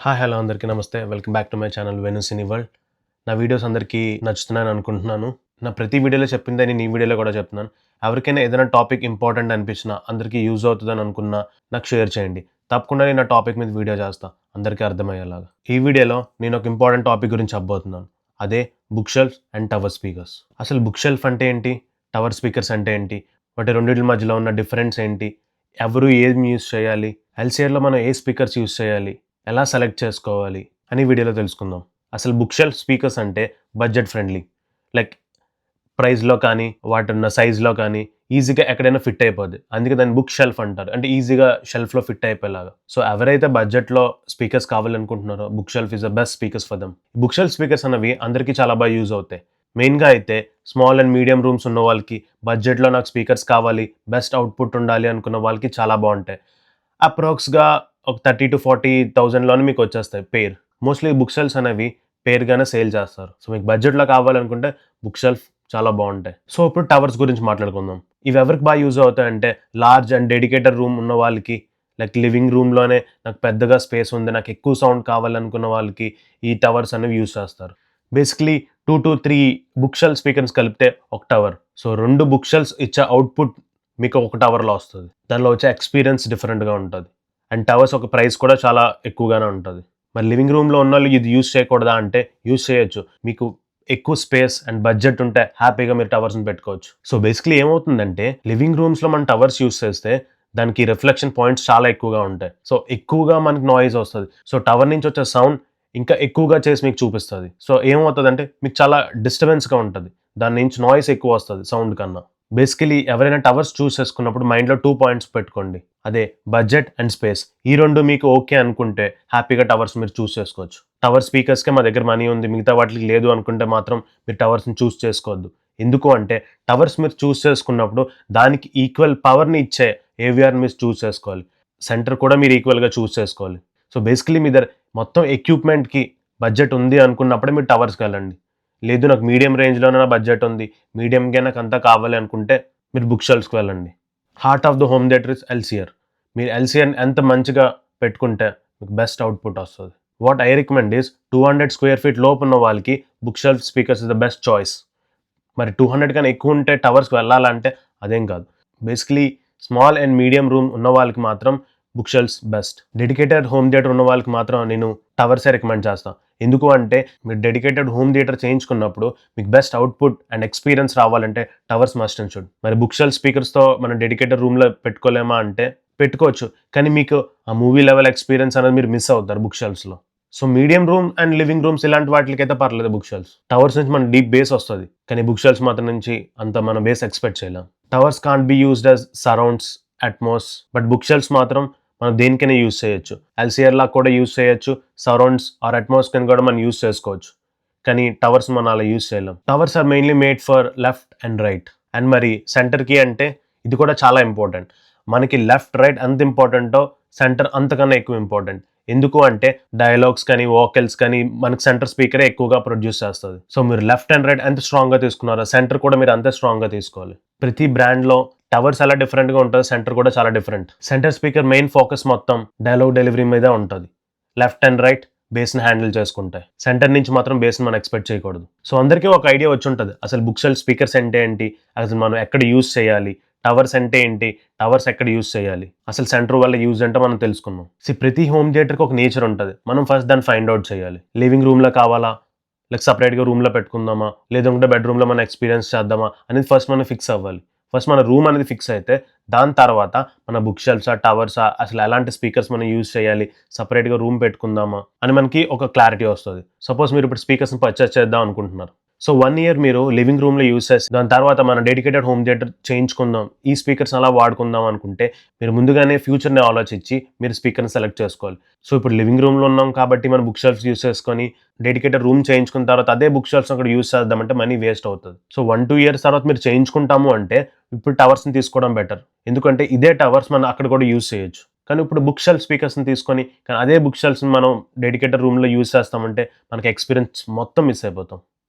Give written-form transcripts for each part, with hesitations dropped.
Hi hello అందరికీ నమస్తే. Welcome back to my channel వెను సినీ వరల్డ్. నా వీడియోస్ అందరికీ నచ్చుతున్నాయని అనుకుంటున్నాను. నా ప్రతి వీడియోలో చెప్పిందే నేను ఈ వీడియోలో కూడా చెప్తున్నాను. ఎవరికైనా ఏదైనా టాపిక్ ఇంపార్టెంట్ అనిపించినా, అందరికీ యూజ్ అవుతదని అనుకున్నా నాకు షేర్ చేయండి. తప్పకుండా నేను ఆ టాపిక్ మీద వీడియో చేస్తా అందరికీ అర్థమయ్యేలాగా. ఈ వీడియోలో నేను ఒక ఇంపార్టెంట్ టాపిక్ గురించి చెప్పబోతున్నాను. అదే book shelves and tower speakers. అసలు బుక్ షెల్ఫ్ అంటే ఏంటి? టవర్ స్పీకర్స్ అంటే ఏంటి? వాటి రెండిటి మధ్యలో ఉన్న డిఫరెన్స్ ఏంటి? ఎవరు ఏం యూజ్ చేయాలి? ఎల్‌సీఆర్‌లో మనం ఏ స్పీకర్స్ యూజ్ చేయాలి? ఎలా సెలెక్ట్ చేసుకోవాలి అని వీడియోలో తెలుసుకుందాం. అసలు బుక్ షెల్ఫ్ స్పీకర్స్ అంటే బడ్జెట్ ఫ్రెండ్లీ. లైక్ ప్రైస్‌లో కానీ, వాటున్న సైజ్‌లో కానీ ఈజీగా ఎక్కడైనా ఫిట్ అయిపోద్ది. అందుకే దాన్ని బుక్ షెల్ఫ్ అంటారు. అంటే ఈజీగా షెల్ఫ్‌లో ఫిట్ అయిపోయేలాగా. సో ఎవరైతే బడ్జెట్‌లో స్పీకర్స్ కావాలనుకుంటున్నారో bookshelf is the best speakers for them. Bookshelf speakers అన్నవి అందరికీ చాలా బాగా యూజ్ అవుతాయి. మెయిన్‌గా అయితే స్మాల్ అండ్ మీడియం రూమ్స్ ఉన్న వాళ్ళకి బడ్జెట్‌లో నాకు స్పీకర్స్ కావాలి, బెస్ట్ అవుట్‌పుట్ ఉండాలి అనుకున్న వాళ్ళకి చాలా బావుంటాయి. అప్రాక్స్‌గా ఒక 30,000-40,000లోనే మీకొచ్చేస్తాయి పెయిర్. మోస్ట్‌లీ బుక్ షెల్ఫ్స్ అనేవి పెయిర్‌గానే సేల్ చేస్తారు. సో మీకు బడ్జెట్‌లో కావాలనుకుంటే బుక్ షెల్ఫ్ చాలా బావుంటాయి. సో ఇప్పుడు టవర్స్ గురించి మాట్లాడుకుందాం. ఇవి ఎవరికి బాగా యూజ్ అవుతాయంటే లార్జ్ అండ్ డెడికేటెడ్ రూమ్ ఉన్న వాళ్ళకి, లైక్ లివింగ్ రూమ్‌లోనే నాకు పెద్దగా స్పేస్ ఉంది, నాకు ఎక్కువ సౌండ్ కావాలనుకున్న వాళ్ళకి ఈ టవర్స్ అనేవి యూజ్ చేస్తారు. బేసికలీ 2-3 బుక్ షెల్ఫ్ స్పీకర్స్ కలిపితే ఒక టవర్. సో 2 బుక్ షెల్ఫ్స్ ఇచ్చే అవుట్‌పుట్ మీకు ఒక టవర్‌లో వస్తది. దానిలో వచ్చే ఎక్స్‌పీరియన్స్ డిఫరెంట్‌గా ఉంటది. అండ్ టవర్స్ ఒక ప్రైస్ కూడా చాలా ఎక్కువగానే ఉంటది. మరి లివింగ్ రూమ్‌లో ఉన్నోళ్ళు ఇది యూజ్ చేయకూడదా అంటే యూజ్ చేయొచ్చు. మీకు ఎక్కువ స్పేస్ అండ్ బడ్జెట్ ఉంటే హ్యాపీగా మీరు టవర్స్‌ని పెట్టుకోవచ్చు. సో బేసికలీ ఏమవుతుందంటే లివింగ్ రూమ్స్‌లో మనం టవర్స్ యూజ్ చేస్తే దానికి రిఫ్లెక్షన్ పాయింట్స్ చాలా ఎక్కువగా ఉంటాయి. సో ఎక్కువగా మనకి నాయిస్ వస్తది. సో టవర్ నుంచి వచ్చే సౌండ్ ఇంకా ఎక్కువగా చేసి మీకు చూపిస్తది. సో ఏమవుతదంటే మీకు చాలా డిస్టర్బెన్స్‌గా ఉంటది. దాని నుంచి నాయిస్ ఎక్కువ వస్తది సౌండ్ కన్నా. బేసికలీ ఎవరైనా టవర్స్ చూస్ చేసుకున్నప్పుడు మైండ్‌లో 2 పాయింట్స్ పెట్టుకోండి. అదే బడ్జెట్ అండ్ స్పేస్. ఈ 2 మీకు ఓకే అనుకుంటే హ్యాపీగా టవర్స్ మీరు చూస్ చేసుకోవచ్చు. టవర్ స్పీకర్స్‌కే మా దగ్గర మనీ ఉంది, మిగతా వాటికి లేదు అనుకుంటే మాత్రం మీరు టవర్స్‌ని చూస్ చేసుకోవద్దు. ఎందుకు అంటే టవర్స్ మీరు చూస్ చేసుకున్నప్పుడు దానికి ఈక్వల్ పవర్‌ని ఇచ్చే ఏవిఆర్‌ని మీరు చూస్ చేసుకోవాలి. సెంటర్ కూడా మీరు ఈక్వల్‌గా చూస్ చేసుకోవాలి. సో బేసికలీ మీ దగ్గర మొత్తం ఎక్విప్‌మెంట్‌కి బడ్జెట్ ఉంది అనుకున్నప్పుడే మీరు టవర్స్‌కెళ్ళండి. లేదు నాకు మీడియం రేంజ్‌లోనే నా బడ్జెట్ ఉంది, మీడియంకే నాకంతా కావాలి అనుకుంటే మీరు బుక్ షెల్ఫ్స్‌కి వెళ్ళండి. Heart of the home theatre is LCR. మీరు ఎల్‌సీఆర్‌ని ఎంత మంచిగా పెట్టుకుంటే మీకు బెస్ట్ అవుట్‌పుట్ వస్తది. What I recommend is 200 square feet లోపున్న వాళ్ళకి bookshelf speakers is the best choice. మరి 200 కన్నా ఎక్కువ ఉంటే టవర్స్‌కి వెళ్ళాలంటే అదేం కాదు. Basically small and medium room ఉన్న వాళ్ళకి మాత్రం bookshelves best. Dedicated home theatre ఉన్న వాళ్ళకి మాత్రం నేను టవర్సే రికమెండ్ చేస్తాను. ఎందుకు అంటే మీరు డెడికేటెడ్ హోమ్ థియేటర్ చేయించుకున్నప్పుడు మీకు బెస్ట్ అవుట్‌పుట్ అండ్ ఎక్స్‌పీరియన్స్ రావాలంటే టవర్స్ మస్ట్ అండ్ షుడ్. మరి బుక్ షెల్ఫ్ స్పీకర్స్‌తో మనం డెడికేటెడ్ రూమ్‌లో పెట్టుకోలేమా అంటే పెట్టుకోవచ్చు. కానీ మీకు ఆ మూవీ లెవెల్ ఎక్స్‌పీరియన్స్ అనేది మీరు మిస్ అవుతారు బుక్ షెల్ఫ్స్‌లో. So medium room and living rooms ఇలాంటి వాటికైతే పర్లేదు బుక్ షెల్ఫ్స్. టవర్స్ నుంచి మనకు డీప్ బేస్ వస్తది. కానీ బుక్ షెల్ఫ్స్ మాత్రం నుంచి అంత మనం బేస్ ఎక్స్‌పెక్ట్ చేయలేం. Towers can't be used as surrounds, Atmos. But book shelves మాత్రం మనం దేనికైనా యూజ్ చేయొచ్చు. ఎల్‌సీఆర్ లాగా కూడా యూజ్ చేయొచ్చు. సరౌండ్స్ ఆర్ అట్మాస్ కింద కూడా మనం యూజ్ చేసుకోవచ్చు. కానీ టవర్స్ మనం అలా యూజ్ చేయలేం. Towers are mainly made for left and right. And మరి సెంటర్‌కి అంటే ఇది కూడా చాలా ఇంపార్టెంట్. మనకి లెఫ్ట్, రైట్ ఎంత ఇంపార్టెంటో సెంటర్ అంతకన్నా ఎక్కువ ఇంపార్టెంట్. ఎందుకు అంటే డయలాగ్స్ కానీ, వోకల్స్ కానీ మనకి సెంటర్ స్పీకరే ఎక్కువగా ప్రొడ్యూస్ చేస్తది. సో మీరు లెఫ్ట్ అండ్ రైట్ ఎంత స్ట్రాంగ్‌గా తీసుకున్నారో సెంటర్ కూడా మీరు అంతే స్ట్రాంగ్‌గా తీసుకోవాలి. ప్రతి బ్రాండ్‌లో టవర్స్ ఎలా డిఫరెంట్‌గా ఉంటదో సెంటర్ కూడా చాలా different. Centre speaker main focus మొత్తం డయలాగ్ డెలివరీ మీదే ఉంటది. లెఫ్ట్ అండ్ రైట్ బేస్‌ని హ్యాండిల్ చేసుకుంటాయి. సెంటర్ నుంచి మాత్రం బేస్‌ని మనం ఎక్స్‌పెక్ట్ చేయకూడదు. సో అందరికీ ఒక ఐడియా వచ్చుంటది. అసలు బుక్ షెల్ఫ్ స్పీకర్స్ అంటే ఏంటి? అసలు మనం ఎక్కడ యూజ్ చేయాలి? టవర్స్ అంటే ఏంటి? టవర్స్ ఎక్కడ యూజ్ చేయాలి? అసలు సెంటర్ వల్ల యూజ్ ఏంటో మనం తెలుసుకుందాం. ప్రతి హోమ్ థియేటర్‌కి ఒక నేచర్ ఉంటది. మనం ఫస్ట్ దాన్ని ఫైండ్ ఔట్ చేయాలి. లివింగ్ రూమ్‌లో కావాలా? లేక సెపరేట్‌గా రూమ్‌లో పెట్టుకుందామా? లేదంటే బెడ్‌రూమ్‌లో మనం ఎక్స్‌పీరియన్స్ చేద్దామా? అనేది ఫస్ట్ మనం ఫిక్స్ అవ్వాలి. ఫస్ట్ మన రూమ్ అనేది ఫిక్స్ అయితే దాని తర్వాత మన బుక్ షెల్ఫ్సా, టవర్సా, అసలు ఎలాంటి స్పీకర్స్ మనం యూజ్ చేయాలి? సెపరేట్‌గా రూమ్ పెట్టుకుందామా? అని మనకి ఒక క్లారిటీ వస్తది. సపోజ్ మీరు ఇప్పుడు స్పీకర్స్‌ని పర్చేస్ చేద్దాం అనుకుంటున్నారు. సో 1 ఇయర్ మీరు లివింగ్ రూమ్‌లో యూజ్ చేసి దాని తర్వాత మన డెడికేటెడ్ హోమ్ థియేటర్ చేయించుకుందాం, ఈ స్పీకర్స్ అలా వాడుకుందాం అనుకుంటే మీరు ముందుగానే ఫ్యూచర్‌ని ఆలోచించి మీరు స్పీకర్‌ని సెలెక్ట్ చేసుకోవాలి. సో ఇప్పుడు లివింగ్ రూమ్‌లో ఉన్నాం కాబట్టి మనం బుక్ షెల్ఫ్స్ యూజ్ చేసుకొని డెడికేటెడ్ రూమ్ చేయించుకున్న తర్వాత అదే బుక్ షెల్ఫ్స్ అక్కడ యూజ్ చేద్దామంటే మనీ వేస్ట్ అవుతది. సో 1-2 ఇయర్స్ తర్వాత మీరు చేయించుకుంటాము అంటే ఇప్పుడు టవర్స్‌ని తీసుకోవడం బెటర్. ఎందుకంటే ఇదే టవర్స్ మనం అక్కడ కూడా యూజ్ చేయొచ్చు. కానీ ఇప్పుడు బుక్ షెల్ఫ్ స్పీకర్స్‌ని తీసుకొని కానీ అదే బుక్ షెల్ఫ్స్‌ని మనం డెడికేటెడ్ రూమ్‌లో యూజ్ చేస్తామంటే మనకి ఎక్స్‌పీరియన్స్ మొత్తం మిస్ అయిపోతాం.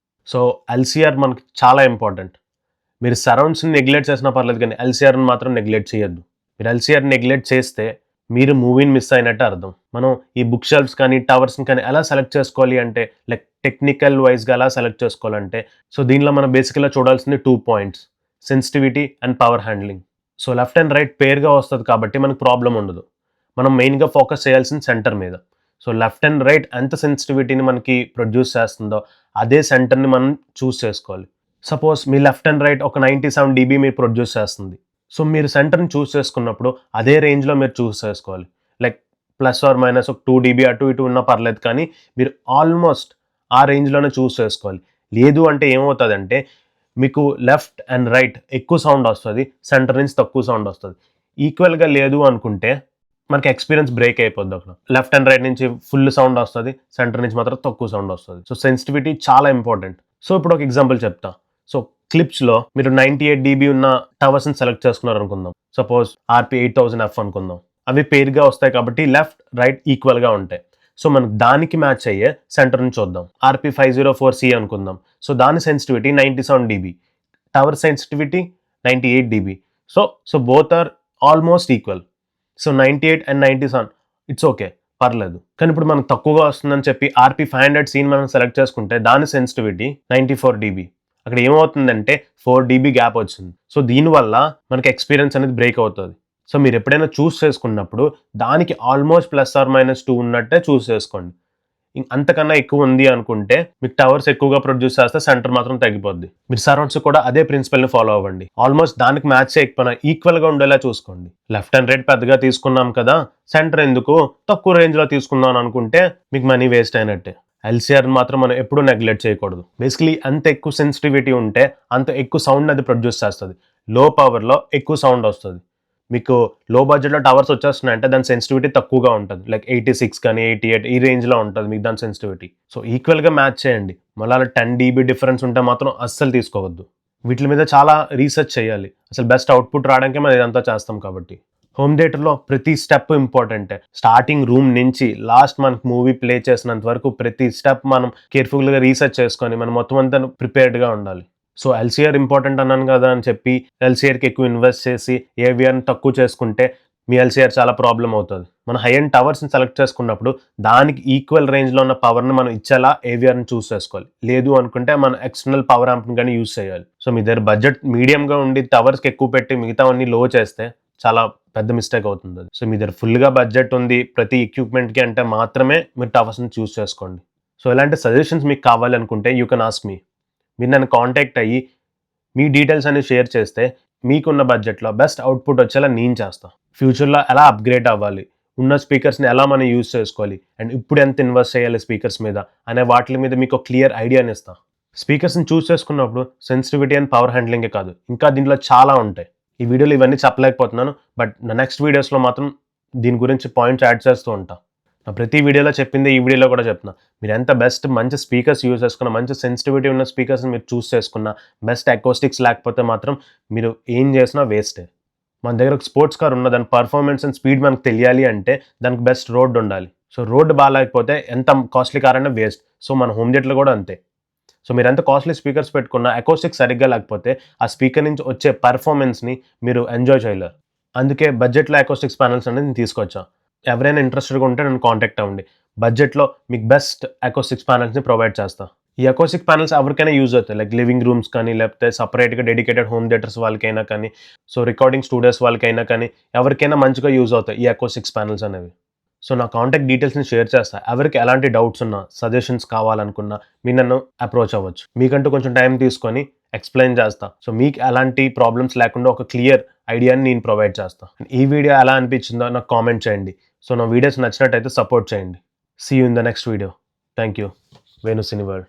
సో ఎల్‌సీఆర్ మనకి చాలా ఇంపార్టెంట్. మీరు సరౌండ్స్‌ని నెగ్లెక్ట్ చేసినా పర్లేదు కానీ ఎల్‌సీఆర్‌ని మాత్రం నెగ్లెక్ట్ చేయొద్దు. మీరు ఎల్‌సీఆర్‌ని నెగ్లెక్ట్ చేస్తే మీరు మూవీని మిస్ అయినట్టు అర్థం. మనం ఈ బుక్ షెల్ఫ్స్ కానీ, టవర్స్‌ని కానీ ఎలా సెలెక్ట్ చేసుకోవాలి అంటే, లైక్ టెక్నికల్ వైస్‌గా ఎలా సెలెక్ట్ చేసుకోవాలంటే, సో దీనిలో మనం బేసికల్‌గా చూడాల్సింది 2 points. Sensitivity and power handling. So left and right పేర్‌గా వస్తది కాబట్టి మనకు ప్రాబ్లమ్ ఉండదు. మనం మెయిన్‌గా ఫోకస్ చేయాల్సింది సెంటర్ మీద. సో లెఫ్ట్ అండ్ రైట్ ఎంత సెన్సిటివిటీని మనకి ప్రొడ్యూస్ చేస్తుందో, అదే సెంటర్‌ని మనం చూస్ చేసుకోవాలి. Suppose me left and right ఒక 97 డీబీ మీరు ప్రొడ్యూస్ చేస్తుంది. సో మీరు సెంటర్‌ని చూస్ చేసుకున్నప్పుడు అదే రేంజ్‌లో మీరు చూస్ చేసుకోవాలి. లైక్ ప్లస్ ఆర్ మైనస్ ఒక 2 డీబీ అటు ఇటు ఉన్నా పర్లేదు కానీ మీరు ఆల్మోస్ట్ ఆ రేంజ్‌లోనే చూస్ చేసుకోవాలి. లేదు అంటే ఏమవుతదంటే మీకు లెఫ్ట్ అండ్ రైట్ ఎక్కువ సౌండ్ వస్తది. సెంటర్ నుంచి తక్కువ సౌండ్ వస్తది. ఈక్వల్‌గా లేదు అనుకుంటే మనకి ఎక్స్‌పీరియన్స్ బ్రేక్ అయిపోద్ది అక్కడ. లెఫ్ట్ అండ్ రైట్ నుంచి ఫుల్ సౌండ్ వస్తది. సెంటర్ నుంచి మాత్రం తక్కువ సౌండ్ వస్తది. సో సెన్సిటివిటీ చాలా ఇంపార్టెంట్. సో ఇప్పుడు ఒక ఎగ్జాంపుల్ చెప్తా. సో క్లిప్స్‌లో మీరు 98 డీబీ ఉన్న టవర్స్‌ని సెలెక్ట్ చేసుకున్నారనుకుందాం. సపోజ్ ఆర్‌పీ 8000 అనుకుందాం. అవి పెయిర్‌గా వస్తాయి కాబట్టి లెఫ్ట్, రైట్ ఈక్వల్‌గా ఉంటాయి. సో మనకు దానికి మ్యాచ్ అయ్యే సెంటర్‌ని చూద్దాం. ఆర్‌పీ 504 అనుకుందాం. సో దాని sensitivity 97 dB. Tower sensitivity 98 dB. So both are almost equal. So 98 and 97 it's okay. పర్లేదు. కానీ ఇప్పుడు మనకు తక్కువగా వస్తుందని చెప్పి ఆర్‌పీ 500 మనం సెలెక్ట్ చేసుకుంటే దాని సెన్సిటివిటీ 94 డీబీ. అక్కడ ఏమవుతుందంటే 4 డీబీ గ్యాప్ వచ్చింది. సో దీనివల్ల మనకి ఎక్స్‌పీరియన్స్ అనేది బ్రేక్ అవుతది. సో మీరు ఎప్పుడైనా చూస్ చేసుకున్నప్పుడు దానికి ఆల్మోస్ట్ ప్లస్ ఆర్ మైనస్ 2 ఉన్నట్టే చూస్ చేసుకోండి. అంతకన్నా ఎక్కువ ఉంది అనుకుంటే మీకు టవర్స్ ఎక్కువగా ప్రొడ్యూస్ చేస్తే సెంటర్ మాత్రం తగ్గిపోద్ది. మీరు సరౌండ్స్ కూడా అదే ప్రిన్సిపల్‌ని ఫాలో అవ్వండి. ఆల్మోస్ట్ దానికి మ్యాచ్ చేయకపోయినా ఈక్వల్‌గా ఉండేలా చూసుకోండి. లెఫ్ట్ అండ్ రైట్ పెద్దగా తీసుకున్నాం కదా, సెంటర్ ఎందుకు తక్కువ రేంజ్‌లో తీసుకుందాం అనుకుంటే మీకు మనీ వేస్ట్ అయినట్టే. ఎల్‌సీఆర్‌ని మాత్రం మనం ఎప్పుడూ నెగ్లెక్ట్ చేయకూడదు. బేసికలీ అంత ఎక్కువ సెన్సిటివిటీ ఉంటే అంత ఎక్కువ సౌండ్ అది ప్రొడ్యూస్ చేస్తది. లో పవర్‌లో ఎక్కువ సౌండ్ వస్తది. మీకు లో బడ్జెట్‌లో టవర్స్ వచ్చేస్తున్నాయంటే దాని సెన్సిటివిటీ తక్కువగా ఉంటది. లైక్ 86 కానీ 88 ఈ రేంజ్‌లో ఉంటది మీకు దాని సెన్సిటివిటీ. సో ఈక్వల్‌గా మ్యాచ్ చేయండి. మళ్ళీ అలా 10 డీబీ డిఫరెన్స్ ఉంటే మాత్రం అస్సలు తీసుకోవద్దు. వీటి మీద చాలా రీసెర్చ్ చేయాలి. అసలు బెస్ట్ అవుట్‌పుట్ రావడానికే మనం ఇదంతా చేస్తాం కాబట్టి. హోమ్ థియేటర్‌లో ప్రతి స్టెప్ ఇంపార్టెంటే. స్టార్టింగ్ రూమ్ నుంచి లాస్ట్ మనకు మూవీ ప్లే చేసినంత వరకు ప్రతి స్టెప్ మనం కేర్‌ఫుల్‌గా రీసెర్చ్ చేసుకొని మనం మొత్తం అంతా ప్రిపేర్డ్‌గా ఉండాలి. సో ఎల్‌సీఆర్ ఇంపార్టెంట్ అన్నాను కదా అని చెప్పి ఎల్‌సీఆర్‌కి ఎక్కువ ఇన్వెస్ట్ చేసి ఏవిఆర్‌ని తక్కువ చేసుకుంటే మీ ఎల్‌సీఆర్ చాలా ప్రాబ్లమ్ అవుతది. మనం హై ఎండ్ టవర్స్‌ని సెలెక్ట్ చేసుకున్నప్పుడు దానికి ఈక్వల్ రేంజ్‌లో ఉన్న పవర్‌ని మనం ఇచ్చేలా ఏవిఆర్‌ని చూస్ చేసుకోవాలి. లేదు అనుకుంటే మనం ఎక్స్టర్నల్ పవర్ యాంప్‌ని గాని యూజ్ చేయాలి. సో మీ దగ్గర బడ్జెట్ మీడియంగా ఉండి టవర్స్‌కి ఎక్కువ పెట్టి మిగతావన్నీ లో చేస్తే చాలా పెద్ద మిస్టేక్ అవుతుంది అది. సో మీ దగ్గర ఫుల్‌గా బడ్జెట్ ఉంది ప్రతి ఎక్విప్‌మెంట్‌కి అంటే మాత్రమే మీరు టవర్స్‌ని చూస్ చేసుకోండి. సో ఇలాంటి సజెషన్స్ మీకు కావాలి అనుకుంటే యూ కెన్ ఆస్క్ మీ. మీరు నన్ను కాంటాక్ట్ అయ్యి మీ డీటెయిల్స్ అన్ని షేర్ చేస్తే మీకున్న బడ్జెట్‌లో బెస్ట్ అవుట్‌పుట్ వచ్చేలా నేను చేస్తా. ఫ్యూచర్‌లో ఎలా అప్‌గ్రేడ్ అవ్వాలి, ఉన్న స్పీకర్స్‌ని ఎలా మనం యూజ్ చేసుకోవాలి అండ్ ఇప్పుడు ఎంత ఇన్వెస్ట్ చేయాలి స్పీకర్స్ మీద అనే వాటి మీద మీకు క్లియర్ ఐడియాని ఇస్తా. స్పీకర్స్‌ని చూస్ చేసుకున్నప్పుడు సెన్సిటివిటీ అండ్ పవర్ హ్యాండ్లింగే కాదు ఇంకా దీంట్లో చాలా ఉంటాయి. ఈ వీడియోలో ఇవన్నీ చెప్పలేకపోతున్నాను. బట్ నా నెక్స్ట్ వీడియోస్‌లో మాత్రం దీని గురించి పాయింట్స్ యాడ్ చేస్తూ ఉంటా. నా ప్రతి వీడియోలో చెప్పిందే ఈ వీడియోలో కూడా చెప్తున్నా. మీరు ఎంత బెస్ట్ మంచి స్పీకర్స్ యూజ్ చేసుకున్న, మంచి సెన్సిటివిటీ ఉన్న స్పీకర్స్‌ని మీరు చూస్ చేసుకున్న, బెస్ట్ అకౌస్టిక్స్ లేకపోతే మాత్రం మీరు ఏం చేసినా వేస్టే. మన దగ్గర ఒక స్పోర్ట్స్ కార్ ఉన్న దాని పర్ఫార్మెన్స్ అండ్ స్పీడ్ మనకు తెలియాలి అంటే దానికి బెస్ట్ రోడ్ ఉండాలి. సో రోడ్ బాలేకపోతే ఎంత కాస్ట్లీ కార్ అయినా వేస్ట్. సో మన హోమ్ థియేటర్‌లో కూడా అంతే. సో మీరు ఎంత కాస్ట్లీ స్పీకర్స్ పెట్టుకున్నా అకౌస్టిక్స్ సరిగ్గా లేకపోతే ఆ స్పీకర్ నుంచి వచ్చే పర్ఫార్మెన్స్‌ని మీరు ఎంజాయ్ చేయలేరు. అందుకే బడ్జెట్‌లో అకౌస్టిక్స్ ప్యానెల్స్ అనేది నేను తీసుకొచ్చా. ఎవరైనా ఇంట్రెస్టెడ్‌గా ఉంటే నన్ను కాంటాక్ట్ అవ్వండి. బడ్జెట్‌లో మీకు బెస్ట్ అకౌస్టిక్స్ ప్యానెల్స్‌ని ప్రొవైడ్ చేస్తా. ఈ అకౌస్టిక్ ప్యానెల్స్ ఎవరికైనా యూజ్ అవుతాయి. లైక్ లివింగ్ రూమ్స్ కానీ, లేకపోతే సెపరేట్‌గా డెడికేటెడ్ హోమ్ థియేటర్స్ వాళ్ళకైనా కానీ, సో రికార్డింగ్ స్టూడియోస్ వాళ్ళకైనా కానీ, ఎవరికైనా మంచిగా యూజ్ అవుతాయి ఈ అకౌస్టిక్స్ ప్యానెల్స్ అనేవి. సో నా కాంటాక్ట్ డీటెయిల్స్‌ని షేర్ చేస్తా. ఎవరికి ఎలాంటి డౌట్స్ ఉన్నా, సజెషన్స్ కావాలనుకున్నా మీరు నన్ను అప్రోచ్ అవ్వచ్చు. మీకంటూ కొంచెం టైం తీసుకొని ఎక్స్‌ప్లెయిన్ చేస్తా. సో మీకు ఎలాంటి ప్రాబ్లమ్స్ లేకుండా ఒక క్లియర్ ఐడియాని నేను ప్రొవైడ్ చేస్తా. ఈ వీడియో ఎలా అనిపించిందో నాకు కామెంట్ చేయండి. సో నా వీడియోస్ నచ్చినట్టయితే సపోర్ట్ చేయండి. See you in the next video. Thank you. Venu cine world.